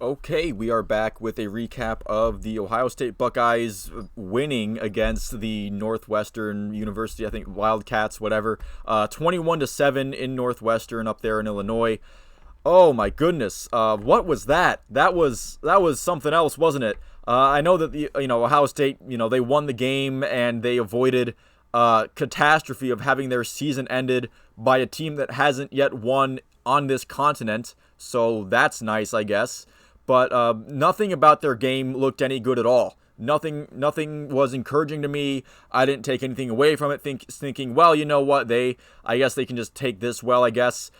Okay, we are back with a recap of the Ohio State Buckeyes winning against the Northwestern University, I think Wildcats, whatever, 21-7 in Northwestern up there in Illinois. Oh my goodness, what was that? That was something else, wasn't it? I know that the Ohio State, they won the game and they avoided catastrophe of having their season ended by a team that hasn't yet won on this continent. So that's nice, I guess. But nothing about their game looked any good at all. Nothing was encouraging to me. I didn't take anything away from it, thinking, well, you know what, I guess they can just take this well, I guess.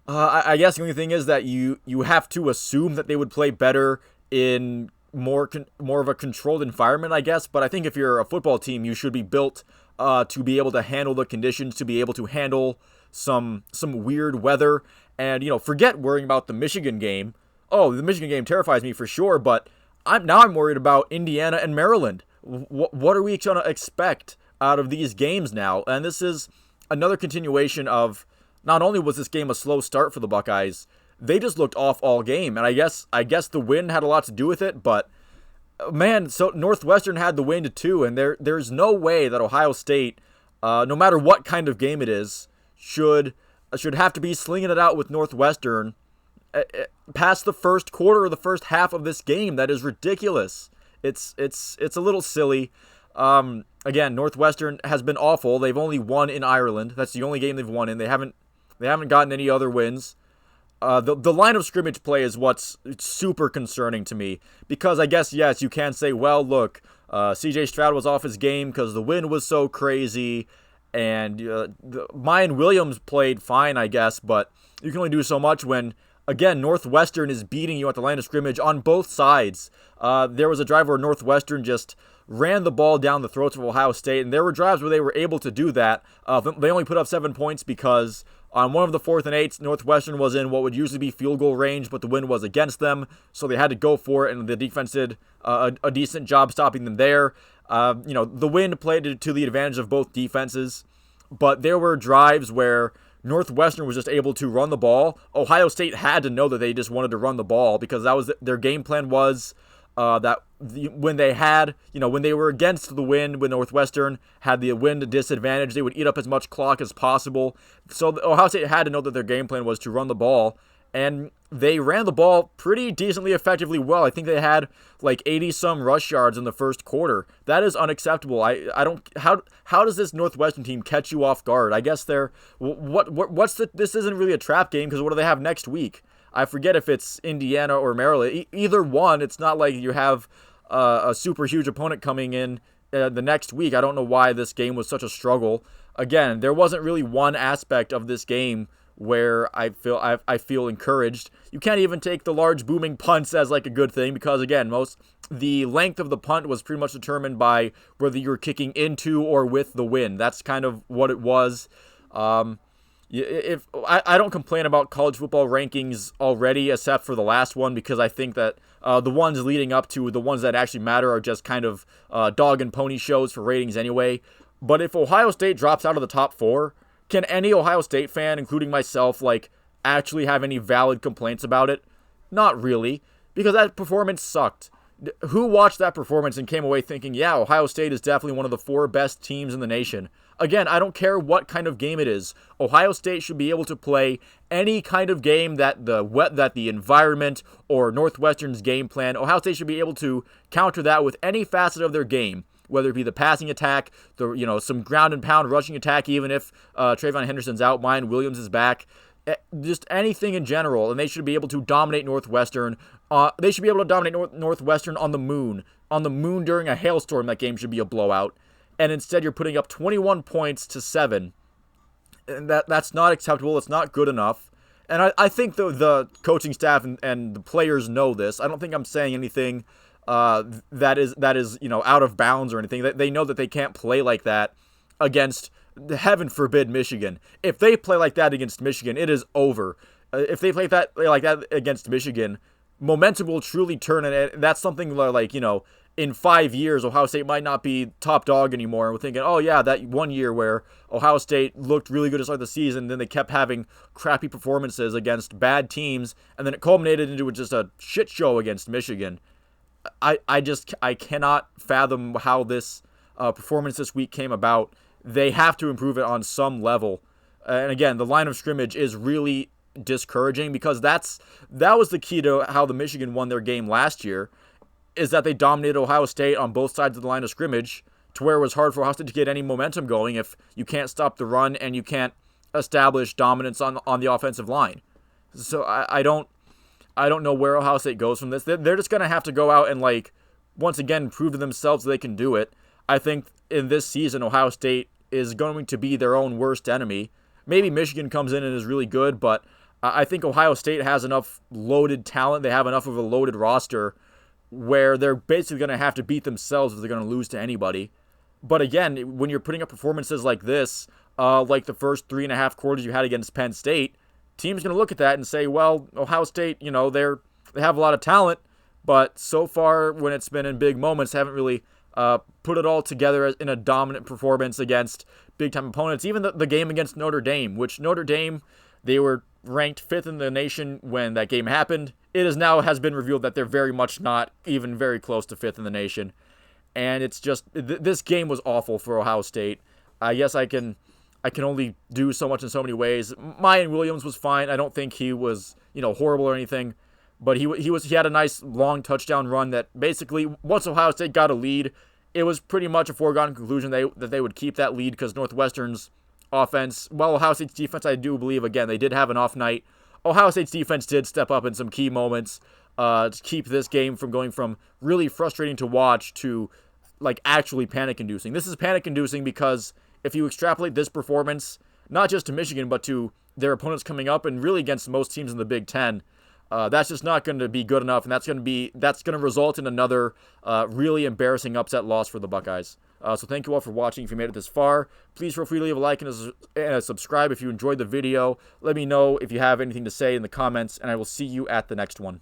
I guess the only thing is that you have to assume that they would play better in more of a controlled environment, I guess. But I think if you're a football team, you should be built to be able to handle the conditions, to be able to handle some weird weather, and forget worrying about the Michigan game. Oh, the Michigan game terrifies me for sure, but I'm worried about Indiana and Maryland. What are we going to expect out of these games now? And this is another continuation of, not only was this game a slow start for the Buckeyes, they just looked off all game. And I guess the wind had a lot to do with it, but man, so Northwestern had the wind too, and there's no way that Ohio State, no matter what kind of game it is, should have to be slinging it out with Northwestern past the first quarter or the first half of this game. That is ridiculous. It's a little silly. Again, Northwestern has been awful. They've only won in Ireland. That's the only game they've won in. They haven't gotten any other wins. The line of scrimmage play is what's super concerning to me, because I guess, yes, you can say, well, look, CJ Stroud was off his game because the wind was so crazy, and Mayan Williams played fine, I guess, but you can only do so much when, again, Northwestern is beating you at the line of scrimmage on both sides. There was a drive where Northwestern just ran the ball down the throats of Ohio State, and there were drives where they were able to do that. They only put up 7 points because on one of the 4th and 8s, Northwestern was in what would usually be field goal range, but the wind was against them, so they had to go for it, and the defense did a decent job stopping them there. The wind played to the advantage of both defenses, but there were drives where Northwestern was just able to run the ball. Ohio State had to know that they just wanted to run the ball, because that was their game plan was when they were against the wind, when Northwestern had the wind disadvantage, they would eat up as much clock as possible. So Ohio State had to know that their game plan was to run the ball, and they ran the ball pretty decently effectively well. I think they had like 80-some rush yards in the first quarter. That is unacceptable. I don't how does this Northwestern team catch you off guard? I guess this isn't really a trap game, because what do they have next week? I forget if it's Indiana or Maryland. Either one, it's not like you have a super huge opponent coming in the next week. I don't know why this game was such a struggle. Again, there wasn't really one aspect of this game where I feel encouraged. You can't even take the large booming punts as like a good thing, because again, the length of the punt was pretty much determined by whether you were kicking into or with the wind. That's kind of what it was. If I don't complain about college football rankings already, except for the last one, because I think that the ones leading up to the ones that actually matter are just kind of dog and pony shows for ratings anyway. But if Ohio State drops out of the top 4, can any Ohio State fan, including myself, actually have any valid complaints about it? Not really, because that performance sucked. Who watched that performance and came away thinking, yeah, Ohio State is definitely one of the 4 best teams in the nation? Again, I don't care what kind of game it is. Ohio State should be able to play any kind of game that the environment or Northwestern's game plan. Ohio State should be able to counter that with any facet of their game, whether it be the passing attack, some ground and pound rushing attack, even if Trayvon Henderson's out, Mayan Williams is back. Just anything in general, and they should be able to dominate Northwestern. They should be able to dominate Northwestern on the moon. On the moon during a hailstorm, that game should be a blowout. And instead you're putting up 21 points to 7. And that's not acceptable. It's not good enough. And I think the coaching staff and the players know this. I don't think I'm saying anything that is out of bounds or anything. They know that they can't play like that against, heaven forbid, Michigan. If they play like that against Michigan, it is over. If they play like that against Michigan, momentum will truly turn, and that's something in 5 years, Ohio State might not be top dog anymore. And we're thinking, oh yeah, that 1 year where Ohio State looked really good to start the season, then they kept having crappy performances against bad teams, and then it culminated into just a shit show against Michigan. I cannot fathom how this performance this week came about. They have to improve it on some level. And again, the line of scrimmage is really discouraging, because that was the key to how the Michigan won their game last year, is that they dominated Ohio State on both sides of the line of scrimmage, to where it was hard for Ohio State to get any momentum going if you can't stop the run and you can't establish dominance on the offensive line. So I don't know where Ohio State goes from this. They're just going to have to go out and, like, once again, prove to themselves they can do it. I think in this season, Ohio State is going to be their own worst enemy. Maybe Michigan comes in and is really good, but I think Ohio State has enough loaded talent. They have enough of a loaded roster where they're basically going to have to beat themselves if they're going to lose to anybody. But again, when you're putting up performances like this, like the first 3.5 quarters you had against Penn State, teams going to look at that and say, well, Ohio State, they have a lot of talent, but so far when it's been in big moments, haven't really put it all together in a dominant performance against big-time opponents. Even the game against Notre Dame, which Notre Dame, they were ranked 5th in the nation when that game happened. It has been revealed that they're very much not even very close to 5th in the nation. And it's just, this game was awful for Ohio State. I guess I can only do so much in so many ways. Mayan Williams was fine. I don't think he was, horrible or anything. But he had a nice long touchdown run that basically, once Ohio State got a lead, it was pretty much a foregone conclusion that they would keep that lead, because Northwestern's offense, Ohio State's defense, I do believe, again, they did have an off night. Ohio State's defense did step up in some key moments to keep this game from going from really frustrating to watch to, like, actually panic-inducing. This is panic-inducing because if you extrapolate this performance, not just to Michigan, but to their opponents coming up and really against most teams in the Big Ten, that's just not going to be good enough, and that's going to result in another really embarrassing upset loss for the Buckeyes. So thank you all for watching. If you made it this far, please feel free to leave a like and a subscribe if you enjoyed the video. Let me know if you have anything to say in the comments, and I will see you at the next one.